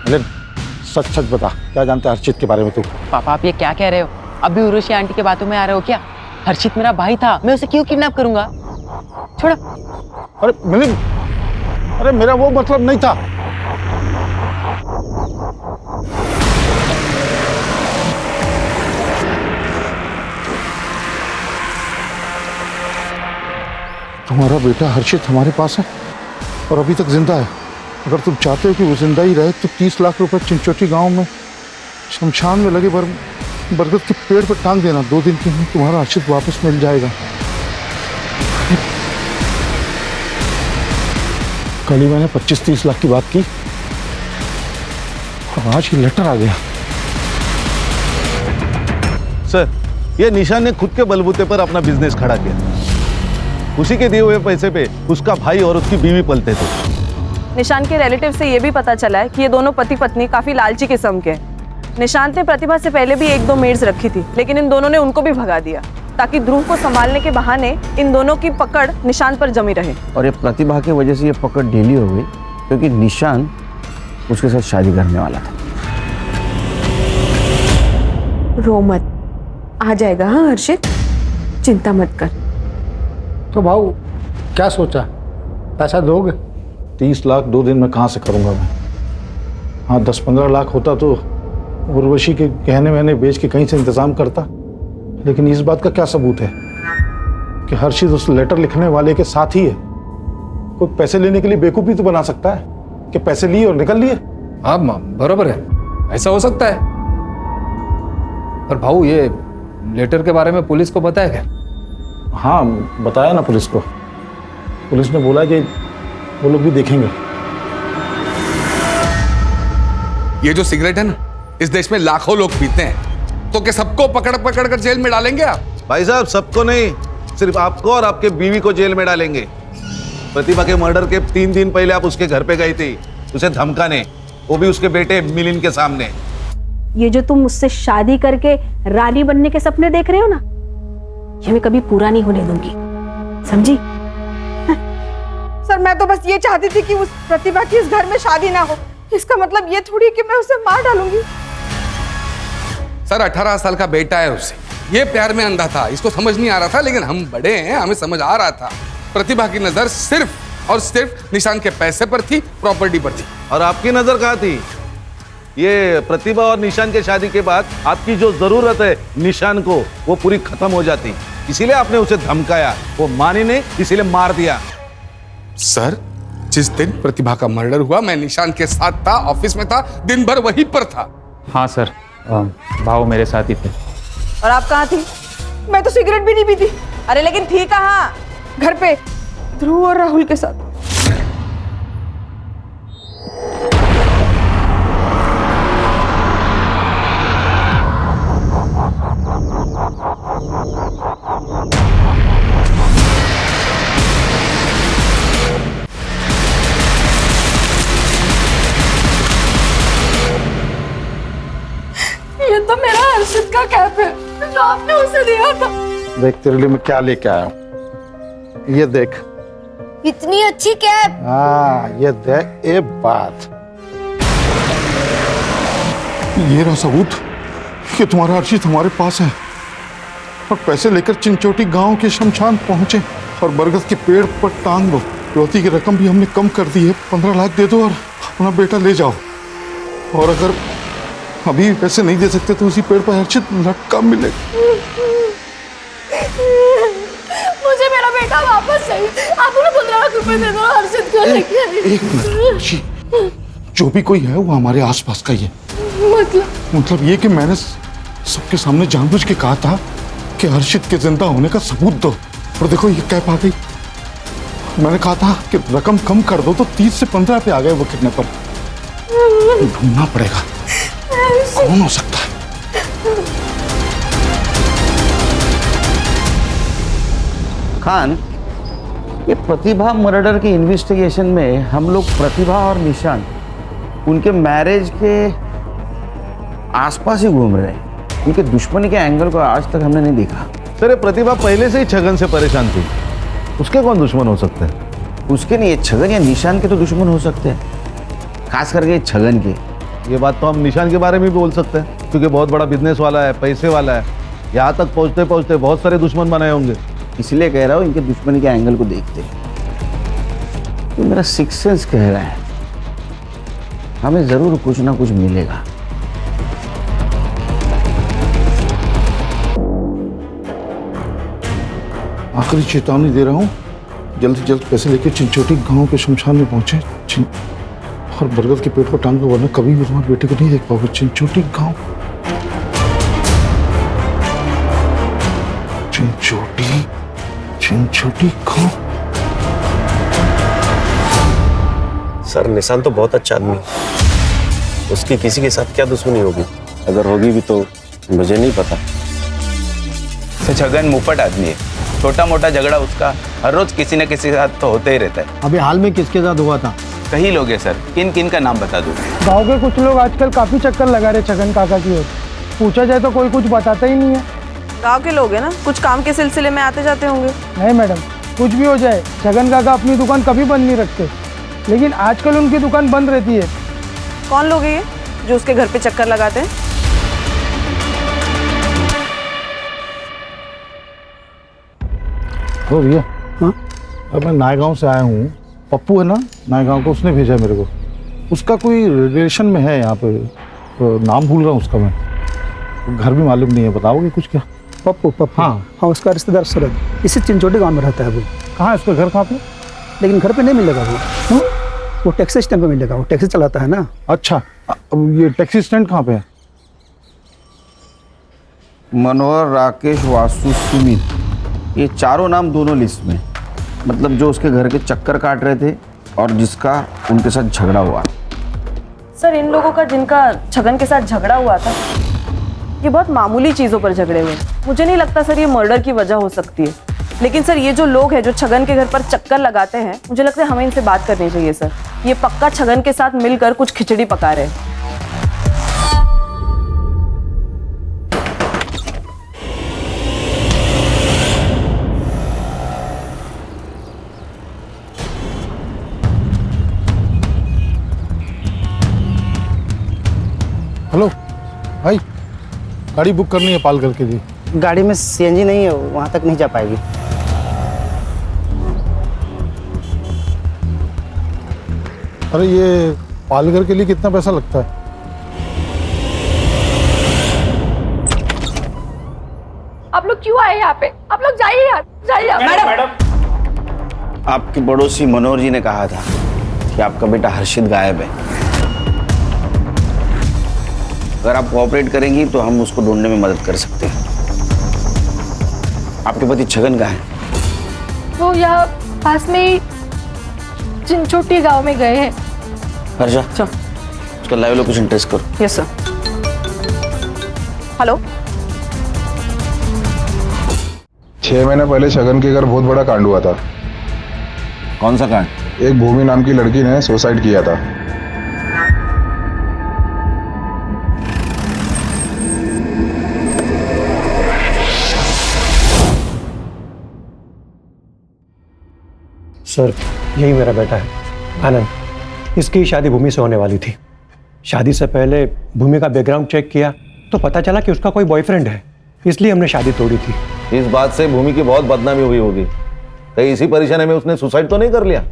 अरे सच सच बता, क्या जानता है हर्षित के बारे में तू? पापा आप ये क्या कह रहे हो? अभी उर्वशी आंटी के बातों में आ रहे हो क्या? हर्षित मेरा भाई था, मैं उसे क्यों किडनैप करूंगा? छोड़ो। अरे मिलिंद, अरे मेरा वो मतलब नहीं था। तुम्हारा बेटा हर्षित हमारे पास है और अभी तक जिंदा है। अगर तुम चाहते हो कि वो जिंदा ही रहे तो 30 लाख रुपए चिंचोटी गांव में शमशान में लगे बरगद के पेड़ पर टांग देना। 2 दिन के अंदर तुम्हारा हर्षित वापस मिल जाएगा। कल ही मैंने 25-30 लाख की बात की और आज ये लेटर आ गया। सर, ये निशान ने खुद के बलबूते पर अपना बिजनेस खड़ा किया। उसी के दिए हुए पैसे पे उसका भाई और उसकी बीवी पलते थे। निशान के रिलेटिव से ये भी पता चला है कि ये दोनों पति पत्नी काफी लालची किस्म के हैं। निशांत ने प्रतिभा से पहले भी 1-2 मेड्स रखी थी, लेकिन इन दोनों ने उनको भी भगा दिया ताकि ध्रुव को संभालने के बहाने इन दोनों की पकड़ निशांत पर जमी रहे। और ये प्रतिभा की वजह से ये पकड़ ढीली हो गई क्योंकि निशान उसके साथ शादी करने वाला था। रो मत, आ जाएगा। हाँ हर्षित, चिंता मत कर। तो भाऊ क्या सोचा, पैसा दोगे? 30 लाख 2 दिन में कहाँ से करूंगा मैं? हाँ 10-15 लाख होता तो उर्वशी के गहने वहने बेच के कहीं से इंतजाम करता, लेकिन इस बात का क्या सबूत है कि हर्षित उस लेटर लिखने वाले के साथ ही है? कोई पैसे लेने के लिए बेवकूफी तो बना सकता है कि पैसे लिए और निकल लिए। हाँ बरोबर है, ऐसा हो सकता है। पर भाऊ ये लेटर के बारे में पुलिस को बताया क्या? हाँ बताया ना पुलिस को। पुलिस ने बोला कि वो लोग भी देखेंगे। ये जो सिगरेट है ना, इस देश में लाखों लोग पीते हैं, तो क्या सबको पकड़ पकड़ कर जेल में डालेंगे आप? भाई साहब, सबको नहीं, सिर्फ आपको और आपके बीवी को जेल में डालेंगे। प्रतिभा के मर्डर के 3 दिन पहले आप उसके घर पे गई थी उसे धमकाने, वो भी उसके बेटे मिलिंद के सामने। ये जो तुम मुझसे शादी करके रानी बनने के सपने देख रहे हो ना, ये मैं कभी पूरा नहीं होने दूंगी, समझी? सर मैं तो बस ये चाहती थी कि उस प्रतिभा की इस घर में शादी ना हो। इसका मतलब ये थोड़ी कि मैं उसे मार डालूंगी। सर 18 साल का बेटा है उससे, ये प्यार में अंधा था, इसको समझ नहीं आ रहा था, लेकिन हम बड़े हैं, हमें समझ आ रहा था। प्रतिभा की नजर सिर्फ और सिर्फ निशान के पैसे पर थी, प्रॉपर्टी पर थी। और आपकी नजर कहाँ थी? ये प्रतिभा और निशान के शादी के बाद आपकी जो जरूरत है निशान को, वो पूरी खत्म हो जाती, इसीलिए आपने उसे धमकाया। वो मानी नहीं, इसीलिए मार दिया। सर जिस दिन प्रतिभा का मर्डर हुआ मैं निशान के साथ था, ऑफिस में था, दिन भर वहीं पर था। हाँ सर, भाव मेरे साथ ही थे। और आप कहाँ थी? मैं तो सिगरेट भी नहीं पीती। अरे लेकिन थी कहाँ? घर पे ध्रुव और राहुल के साथ। ये तो मेरा हर्षित का कैप है जो आपने उसे दिया था। देख तेरे लिए मैं क्या लेके आया हूँ, ये देख। इतनी अच्छी कैप। हाँ ये देख, एक बात, ये रहा सबूत कि तुम्हारा हर्षित हमारे पास है और पैसे लेकर चिंचोटी गांव के शमशान पहुंचे और बरगद के पेड़ पर टांग दो। रोती की रकम भी हमने कम कर दी है, 15 लाख दे दो और अपना बेटा ले जाओ। और अगर अभी पैसे नहीं दे सकते तो उसी पेड़ पर हर्षित लटका मिलेगा। मुझे मेरा बेटा वापस चाहिए। आप उन्हें 15 लाख रुपए दे दो हर्षित को लेके। एक मिनट, जो भी कोई है वो हमारे आसपास का ही है। मतलब ये कि मैंने सबके सामने जानबूझ के कहा था कि हर्षित के जिंदा होने का सबूत दो, और देखो ये कैप आ गई। मैंने कहा था कि रकम कम कर दो तो 30 से 15 पे आ गए वो किडनैपर। ढूंढना पड़ेगा कौन हो सकता है। खान, ये प्रतिभा मर्डर के इन्वेस्टिगेशन में हम लोग प्रतिभा और निशान उनके मैरिज के आसपास ही घूम रहे हैं। इनके दुश्मनी के एंगल को आज तक हमने नहीं देखा। सर ये प्रतिभा पहले से ही छगन से परेशान थी, उसके कौन दुश्मन हो सकते हैं? उसके नहीं, छगन या निशान के तो दुश्मन हो सकते हैं, खास करके छगन के। ये बात तो हम निशान के बारे में भी बोल सकते हैं, क्योंकि बहुत बड़ा बिजनेस वाला है, पैसे वाला है। यहाँ तक पहुँचते पहुँचते बहुत सारे दुश्मन बनाए होंगे। इसलिए कह रहा हूँ इनके दुश्मनी के एंगल को देखते। तो मेरा सिक्स सेंस कह रहा है हमें जरूर कुछ ना कुछ मिलेगा। आखिरी चेतावनी दे रहा हूँ, जल्द से जल्द पैसे लेके चिंचोटी गांव के शमशान में पहुंचे और बरगद के पेट को टांग दो, वरना कभी भी तुम्हारे बेटे को नहीं देख पाओगे। चिंचोटी गांव, चिंचोटी गांव। सर निशान तो बहुत अच्छा आदमी है, उसकी किसी के साथ क्या दुश्मनी होगी? अगर होगी भी तो मुझे नहीं पता। सर छगन मुफ्त आदमी है, छोटा मोटा झगड़ा उसका हर रोज किसी न किसी के साथ तो होते ही रहता है। अभी हाल में किसके साथ हुआ था? कई लोग हैं सर, किन किन का नाम बता दूं? गांव के कुछ लोग आजकल काफी चक्कर लगा रहे छगन काका की ओर। पूछा जाए तो कोई कुछ बताता ही नहीं है। गांव के लोग हैं ना, कुछ काम के सिलसिले में आते जाते होंगे। नहीं मैडम, कुछ भी हो जाए छगन काका अपनी दुकान कभी बंद नहीं रखते, लेकिन आजकल उनकी दुकान बंद रहती है। कौन लोग हैं ये जो उसके घर पे चक्कर लगाते हैं? ओ भैया, हाँ अब मैं नायगांव से आया हूँ। पप्पू है ना नायगांव को, उसने भेजा है मेरे को। उसका कोई रिलेशन में है यहाँ पे, तो नाम भूल रहा हूँ उसका मैं। घर भी मालूम नहीं है, बताओगे कुछ क्या? पप्पू? हाँ, उसका रिश्तेदार सरद इसी चिंचोटी गांव में रहता है। वो कहाँ है उसका घर, कहाँ पे? लेकिन घर पे नहीं मिलेगा वो टैक्सी स्टैंड पे मिलेगा। वो टैक्सी चलाता है ना। अच्छा, अब ये टैक्सी स्टैंड कहाँ पे है? मनोहर, राकेश, वासु, सुमित, ये चारों नाम दोनों लिस्ट में, मतलब जो उसके घर के चक्कर काट रहे थे और जिसका उनके साथ झगड़ा हुआ। सर इन लोगों का जिनका छगन के साथ झगड़ा हुआ था, ये बहुत मामूली चीज़ों पर झगड़े हुए। मुझे नहीं लगता सर ये मर्डर की वजह हो सकती है। लेकिन सर ये जो लोग हैं जो छगन के घर पर चक्कर लगाते हैं, मुझे लगता है हमें इनसे बात करनी चाहिए सर। ये पक्का छगन के साथ मिलकर कुछ खिचड़ी पका रहे हैं। हेलो भाई, गाड़ी बुक करनी है पालघर के लिए। गाड़ी में सीएनजी नहीं है, वहाँ तक नहीं जा पाएगी। अरे ये पालघर के लिए कितना पैसा लगता है? आप लोग क्यों आए यहाँ पे? आप लोग जाइए यार, जाइए। मैडम, आपके पड़ोसी मनोहर जी ने कहा था कि आपका बेटा हर्षित गायब है। अगर आप कोऑपरेट करेंगी तो हम उसको ढूंढने में मदद कर सकते हैं। आपके पति छगन कहाँ है? वो यहाँ पास में ही चिंचोटी गांव में गए हैं। हर्षा, उसका लाइव लोकेशन ट्रेस करो। Yes sir. हेलो, 6 महीने पहले छगन के घर बहुत बड़ा कांड हुआ था। कौन सा कांड? एक भूमि नाम की लड़की ने सुसाइड किया था। सर यही मेरा बेटा है आनंद। इसकी शादी भूमि से होने वाली थी। शादी से पहले भूमि का बैकग्राउंड चेक किया तो पता चला कि उसका कोई बॉयफ्रेंड है, इसलिए हमने शादी तोड़ी थी। इस बात से भूमि की बहुत बदनामी हुई होगी, कहीं इसी परेशानी में उसने सुसाइड तो नहीं कर लिया?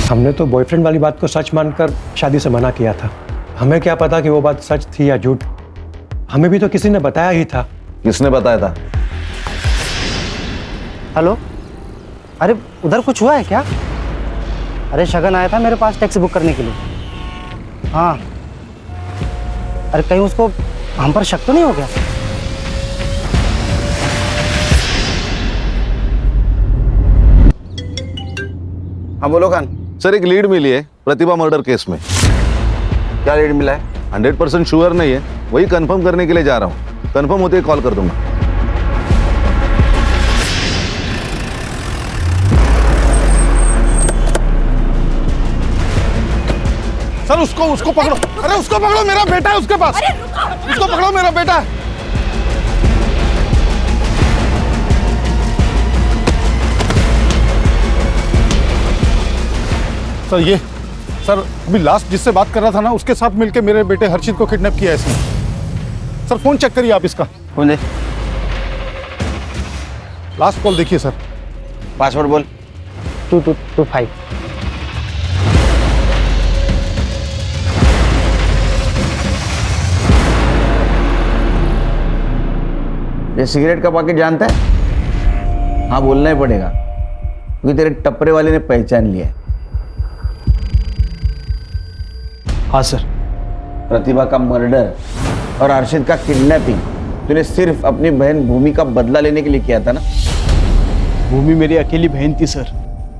हमने तो बॉयफ्रेंड वाली बात को सच मानकर शादी से मना किया था। हमें क्या पता कि वो बात सच थी या झूठ। हमें भी तो किसी ने बताया ही था। किसने बताया था? हेलो, अरे उधर कुछ हुआ है क्या? अरे शगन आया था मेरे पास टैक्सी बुक करने के लिए। हाँ, अरे कहीं उसको हम पर शक तो नहीं हो गया? हाँ बोलो खान। सर एक लीड मिली है प्रतिभा मर्डर केस में। क्या लीड मिला है? 100% श्योर नहीं है, वही कंफर्म करने के लिए जा रहा हूँ। कंफर्म होते ही कॉल कर दूंगा। सर उसको पकड़ो। अरे उसको पकड़ो, मेरा बेटा है उसके पास। उसको पकड़ो, मेरा बेटा है। सर अभी लास्ट जिससे बात कर रहा था ना, उसके साथ मिलके मेरे बेटे हर्षित को किडनैप किया है इसने। सर फोन चेक करिए आप इसका। फोन दे। लास्ट कॉल देखिए सर। पासवर्ड बोल। 2225। ये सिगरेट का पैकेट जानता है? हाँ बोलना ही पड़ेगा, क्योंकि तेरे टपरे वाले ने पहचान लिया है। हाँ सर। प्रतिभा का मर्डर और अर्शित का किडनैपिंग तूने सिर्फ अपनी बहन भूमि का बदला लेने के लिए किया था ना? भूमि मेरी अकेली बहन थी सर।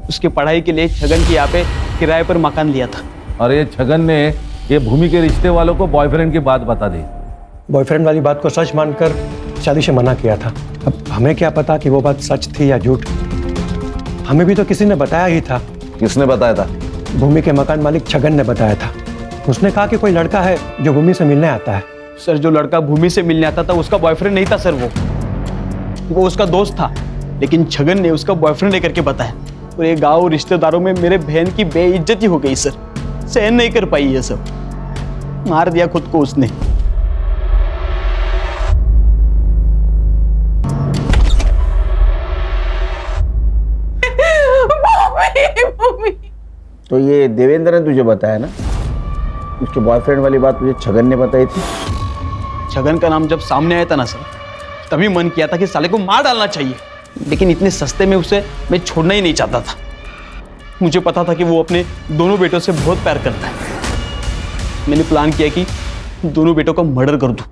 उसकी पढ़ाई के लिए छगन की यहाँ पे किराए पर मकान लिया था। और ये छगन ने ये भूमि के रिश्ते वालों को बॉयफ्रेंड की बात बता दी। बॉयफ्रेंड वाली बात को सच मानकर शादी से मना किया था। अब हमें क्या पता कि वो बात सच थी या झूठ। हमें भी तो किसी ने बताया ही था। किसने बताया था? भूमि के मकान मालिक छगन ने बताया था। उसने कहा कि कोई लड़का है जो भूमि से मिलने आता है। सर जो लड़का भूमि से मिलने आता था उसका बॉयफ्रेंड नहीं था सर, वो उसका दोस्त था, लेकिन छगन ने उसका बॉयफ्रेंड लेकर के बताया। और ये गांव रिश्तेदारों में मेरे बहन की बेइज्जती हो गई सर। सहन नहीं कर पाई ये सब, मार दिया खुद को उसने। तो ये देवेंद्र ने तुझे बताया ना? उसके बॉयफ्रेंड वाली बात तुझे छगन ने बताई थी? छगन का नाम जब सामने आया था ना सर, तभी मन किया था कि साले को मार डालना चाहिए, लेकिन इतने सस्ते में उसे मैं छोड़ना ही नहीं चाहता था। मुझे पता था कि वो अपने दोनों बेटों से बहुत प्यार करता है। मैंने प्लान किया कि दोनों बेटों का मर्डर कर दूं,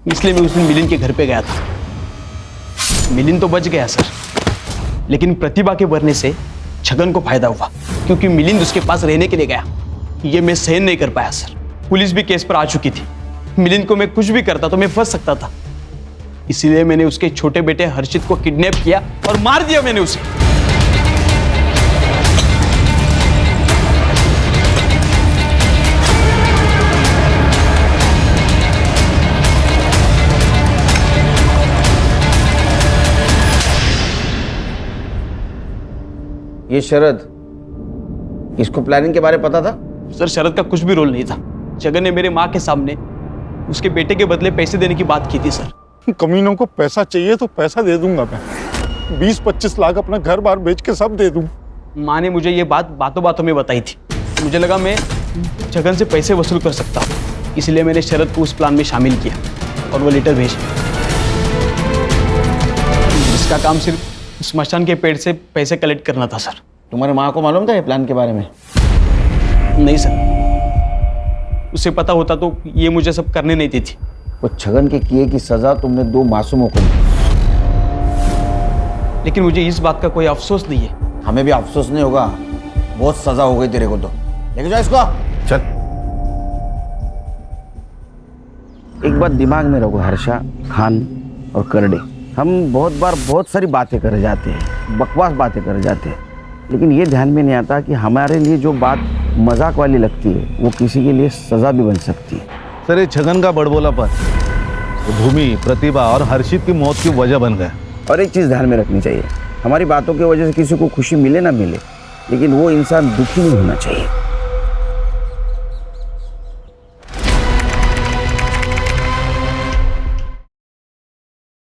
इसलिए मैं उस दिन मिलिंद के घर पे गया था। मिलिंद तो बच गया सर, लेकिन प्रतिभा के मरने से छगन को फायदा हुआ, क्योंकि मिलिंद उसके पास रहने के लिए गया। ये मैं सहन नहीं कर पाया सर। पुलिस भी केस पर आ चुकी थी। मिलिंद को मैं कुछ भी करता तो मैं फंस सकता था, इसीलिए मैंने उसके छोटे बेटे हर्षित को किडनैप किया और मार दिया मैंने उसे। ये शरद, इसको प्लानिंग के बारे में पता था? सर शरद का कुछ भी रोल नहीं था। छगन ने मेरे माँ के सामने उसके बेटे के बदले पैसे देने की बात की थी सर। कमीनों को पैसा चाहिए तो पैसा दे दूंगा मैं। 20-25 लाख अपना घर बार बेच के सब दे दूं। माँ ने मुझे ये बात बातों बातों में बताई थी। मुझे लगा मैं छगन से पैसे वसूल कर सकता हूँ, इसलिए मैंने शरद को उस प्लान में शामिल किया और वो लेटर भेजा। इसका काम सिर्फ स्मशान के पेड़ से पैसे कलेक्ट करना था सर। तुम्हारे माँ को मालूम था ये प्लान के बारे में? नहीं सर, उसे पता होता तो ये मुझे सब करने नहीं देती। वो छगन के किए की सजा तुमने 2 मासूमों को दी, लेकिन मुझे इस बात का कोई अफसोस नहीं है। हमें भी अफसोस नहीं होगा, बहुत सजा हो गई तेरे को। तो लेके जाओ इसको। चल। एक बात दिमाग में रखो हर्षा, खान और करडे, हम बहुत बार बहुत सारी बातें कर जाते हैं, बकवास बातें कर जाते हैं, लेकिन ये ध्यान में नहीं आता कि हमारे लिए जो बात मजाक वाली लगती है वो किसी के लिए सजा भी बन सकती है। सर ये छगन का बड़बोलापन तो भूमि, प्रतिभा और हर्षित की मौत की वजह बन गया। और एक चीज़ ध्यान में रखनी चाहिए, हमारी बातों की वजह से किसी को खुशी मिले ना मिले, लेकिन वो इंसान दुखी नहीं होना चाहिए।